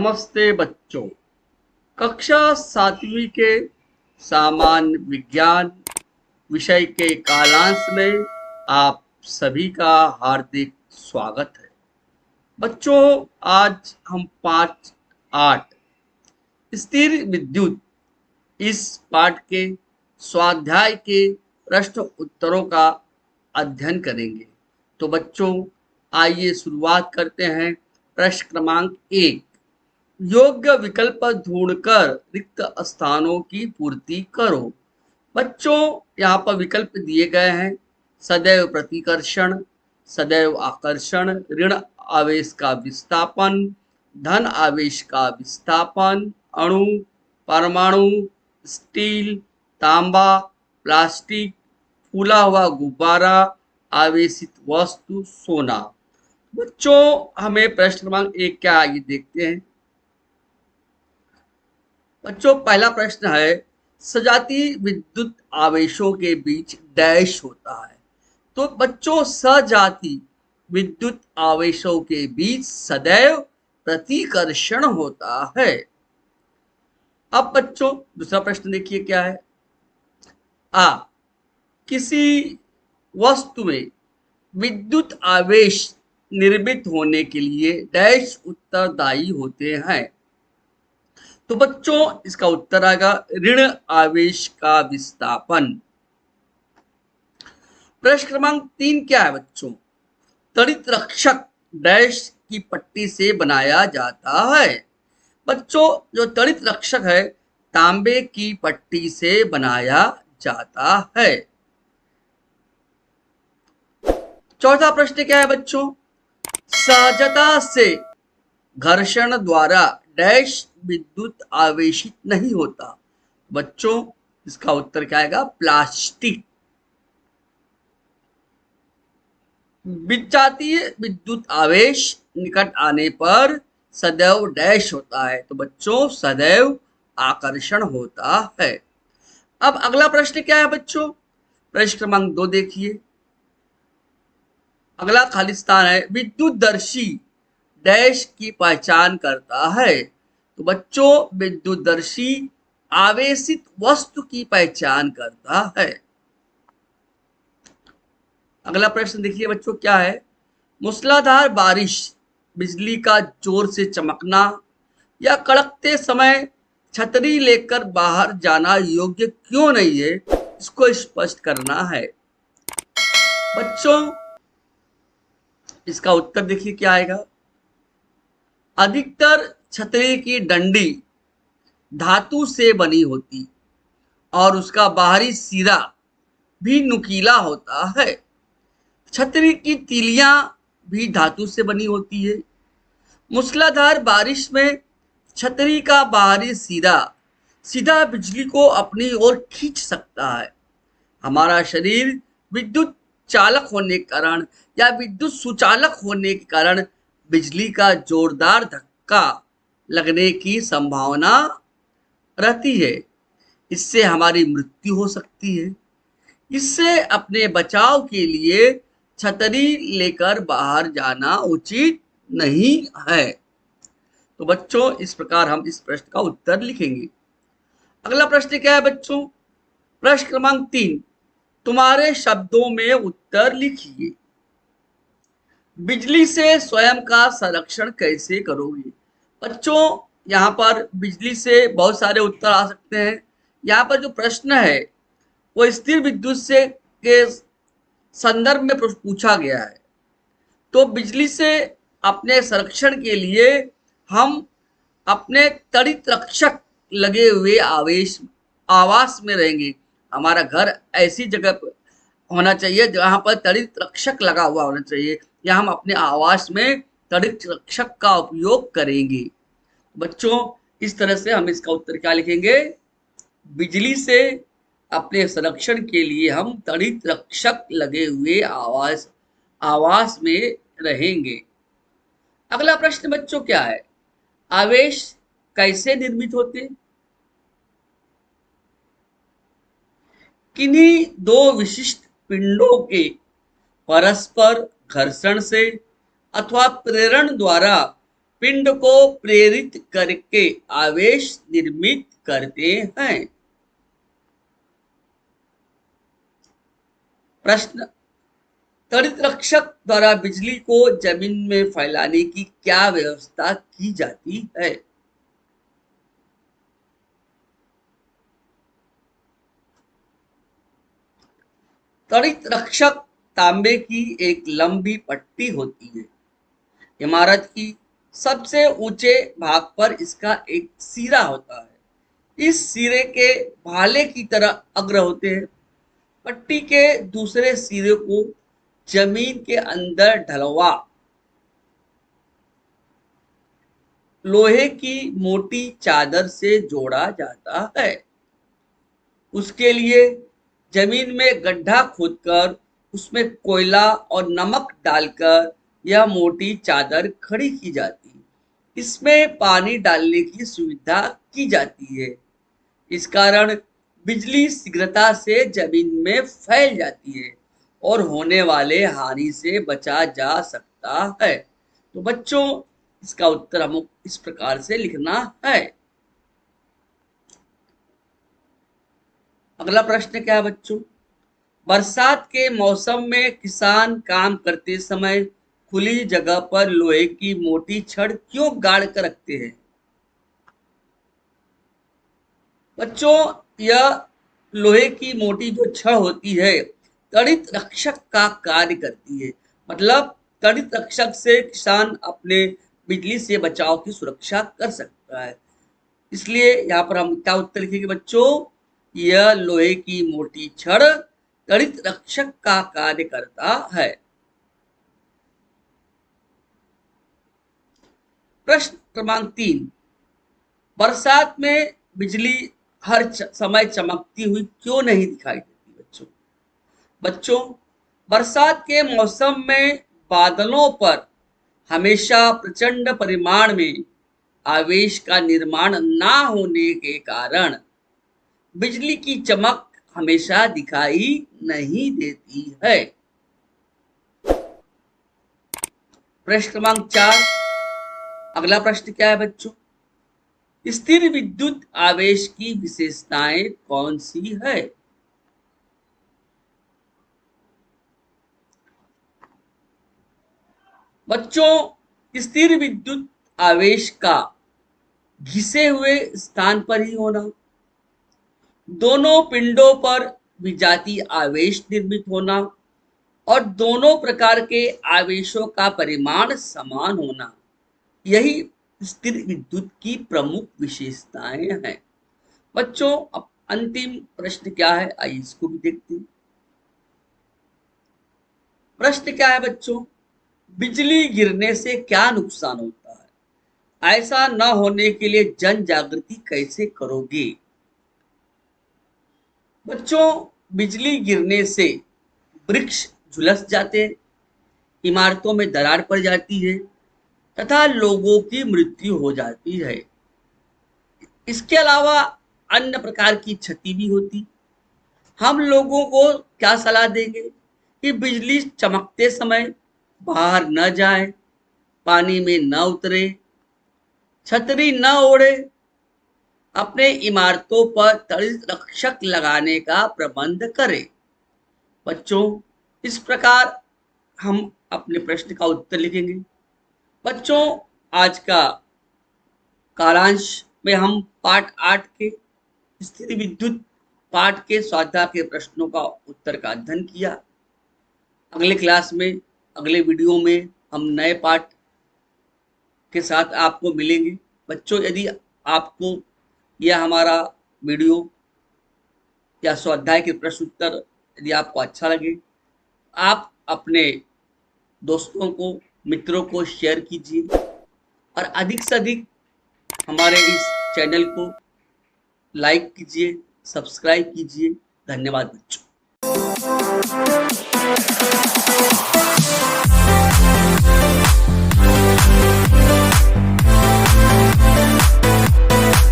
नमस्ते बच्चों। कक्षा 7वीं के सामान्य विज्ञान विषय के कालांश में आप सभी का हार्दिक स्वागत है। बच्चों, आज हम 5-8 स्थिर विद्युत इस पाठ के स्वाध्याय के प्रश्न उत्तरों का अध्ययन करेंगे। तो बच्चों, आइए शुरुआत करते हैं। प्रश्न क्रमांक 1, योग्य विकल्प ढूंढकर रिक्त स्थानों की पूर्ति करो। बच्चों, यहाँ पर विकल्प दिए गए हैं। सदैव प्रतिकर्षण, सदैव आकर्षण, ऋण आवेश का विस्थापन, धन आवेश का विस्थापन, अणु, परमाणु, स्टील, तांबा, प्लास्टिक, फूला हुआ गुब्बारा, आवेशित वस्तु, सोना। बच्चों, हमें प्रश्न क्रमांक 1 क्या आइए देखते हैं। बच्चों, पहला प्रश्न है, सजातीय विद्युत आवेशों के बीच डैश होता है। तो बच्चों, सजातीय विद्युत आवेशों के बीच सदैव प्रतिकर्षण होता है। अब बच्चों, दूसरा प्रश्न देखिए क्या है। किसी वस्तु में विद्युत आवेश निर्मित होने के लिए डैश उत्तरदायी होते हैं। तो बच्चों, इसका उत्तर आएगा ऋण आवेश का विस्थापन। प्रश्न क्रमांक 3 क्या है बच्चों। तड़ित रक्षक डैश की पट्टी से बनाया जाता है। बच्चों, जो तड़ित रक्षक है तांबे की पट्टी से बनाया जाता है। चौथा प्रश्न क्या है बच्चों। सहजता से घर्षण द्वारा डैश विद्युत आवेशित नहीं होता। बच्चों, इसका उत्तर क्या आएगा, प्लास्टिक। विजातीय विद्युत आवेश निकट आने पर सदैव डैश होता है। तो बच्चों, सदैव आकर्षण होता है। अब अगला प्रश्न क्या है बच्चों। प्रश्न क्रमांक 2 देखिए। अगला खाली स्थान है, विद्युतदर्शी डैश की पहचान करता है। तो बच्चों, विद्युतदर्शी आवेशित वस्तु की पहचान करता है। अगला प्रश्न देखिए बच्चों क्या है। मूसलाधार बारिश, बिजली का जोर से चमकना या कड़कते समय छतरी लेकर बाहर जाना योग्य क्यों नहीं है, इसको स्पष्ट करना है। बच्चों, इसका उत्तर देखिए क्या आएगा। अधिकतर छतरी की डंडी धातु से बनी होती और उसका बाहरी सिरा भी नुकीला होता है। छतरी की तीलियां भी धातु से बनी होती है। मूसलाधार बारिश में छतरी का बाहरी सिरा सीधा बिजली को अपनी ओर खींच सकता है। हमारा शरीर विद्युत चालक होने के कारण या विद्युत सुचालक होने के कारण बिजली का जोरदार धक्का लगने की संभावना रहती है। इससे हमारी मृत्यु हो सकती है। इससे अपने बचाव के लिए छतरी लेकर बाहर जाना उचित नहीं है। तो बच्चों, इस प्रकार हम इस प्रश्न का उत्तर लिखेंगे। अगला प्रश्न क्या है बच्चों। प्रश्न क्रमांक 3, तुम्हारे शब्दों में उत्तर लिखिए। बिजली से स्वयं का संरक्षण कैसे करोगे। बच्चों, यहाँ पर बिजली से बहुत सारे उत्तर आ सकते हैं। यहाँ पर जो प्रश्न है वो स्थिर विद्युत से के संदर्भ में पूछा गया है। तो बिजली से अपने संरक्षण के लिए हम अपने तड़ित रक्षक लगे हुए आवास में रहेंगे। हमारा घर ऐसी जगह पर होना चाहिए जहां पर तड़ित रक्षक लगा हुआ होना चाहिए, या हम अपने आवास में तड़ित रक्षक का उपयोग करेंगे। बच्चों, इस तरह से हम इसका उत्तर क्या लिखेंगे। बिजली से अपने संरक्षण के लिए हम तड़ित रक्षक लगे हुए आवास में रहेंगे। अगला प्रश्न बच्चों क्या है। आवेश कैसे निर्मित होते। किन्हीं दो विशिष्ट पिंडों के परस्पर घर्षण से अथवा प्रेरण द्वारा पिंड को प्रेरित करके आवेश निर्मित करते हैं। प्रश्न, त्वरित रक्षक द्वारा बिजली को जमीन में फैलाने की क्या व्यवस्था की जाती है? त्वरित रक्षक तांबे की एक लंबी पट्टी होती है। इमारत की सबसे ऊंचे भाग पर इसका एक सिरा होता है। इस सिरे के भाले की तरह अग्र होते हैं। पट्टी के दूसरे सिरे को जमीन के अंदर ढलवा लोहे की मोटी चादर से जोड़ा जाता है। उसके लिए जमीन में गड्ढा खोदकर उसमें कोयला और नमक डालकर यह मोटी चादर खड़ी की जाती है। इसमें पानी डालने की सुविधा की जाती है। इस कारण बिजली शीघ्रता से जमीन में फैल जाती है और होने वाले हानि से बचा जा सकता है। तो बच्चों, इसका उत्तर हमको इस प्रकार से लिखना है। अगला प्रश्न क्या है बच्चों? बरसात के मौसम में किसान काम करते समय खुली जगह पर लोहे की मोटी छड़ क्यों गाड़ कर रखते हैं? बच्चों, यह लोहे की मोटी जो छड़ होती है त्वरित रक्षक का कार्य करती है। मतलब त्वरित रक्षक से किसान अपने बिजली से बचाव की सुरक्षा कर सकता है। इसलिए यहाँ पर हम क्या उत्तर लिखेंगे बच्चों? यह लोहे की मोटी छड़ त्वरित रक्षक का कार्य करता है। प्रश्न क्रमांक 3, बरसात में बिजली हर समय चमकती हुई क्यों नहीं दिखाई देती? बच्चों, बरसात के मौसम में बादलों पर हमेशा प्रचंड परिमाण में आवेश का निर्माण ना होने के कारण बिजली की चमक हमेशा दिखाई नहीं देती है। प्रश्न क्रमांक 4, अगला प्रश्न क्या है बच्चों? स्थिर विद्युत आवेश की विशेषताएं कौन सी है? बच्चों, स्थिर विद्युत आवेश का घिसे हुए स्थान पर ही होना, दोनों पिंडों पर विजातीय आवेश निर्मित होना और दोनों प्रकार के आवेशों का परिमाण समान होना, यही स्थिर विद्युत की प्रमुख विशेषताएं हैं। बच्चों, अब अंतिम प्रश्न क्या है, आइए इसको भी देखते हैं। प्रश्न क्या है बच्चों? बिजली गिरने से क्या नुकसान होता है? ऐसा न होने के लिए जन जागृति कैसे करोगे? बच्चों, बिजली गिरने से वृक्ष झुलस जाते हैं, इमारतों में दरार पड़ जाती है तथा लोगों की मृत्यु हो जाती है। इसके अलावा अन्य प्रकार की क्षति भी होती। हम लोगों को क्या सलाह देंगे कि बिजली चमकते समय बाहर न जाए, पानी में न उतरे, छतरी न ओढ़े, अपने इमारतों पर त्वरित रक्षक लगाने का प्रबंध करें। बच्चों, इस प्रकार हम अपने प्रश्न का उत्तर लिखेंगे। बच्चों, आज का कालांश में हम पाठ 8 के स्थिर विद्युत पाठ के स्वाध्याय के प्रश्नों का उत्तर का अध्ययन किया। अगले क्लास में, अगले वीडियो में हम नए पाठ के साथ आपको मिलेंगे। बच्चों, यदि आपको यह हमारा वीडियो या स्वाध्याय के प्रश्न उत्तर यदि आपको अच्छा लगे, आप अपने दोस्तों को, मित्रों को शेयर कीजिए और अधिक से अधिक हमारे इस चैनल को लाइक कीजिए, सब्सक्राइब कीजिए। धन्यवाद बच्चों।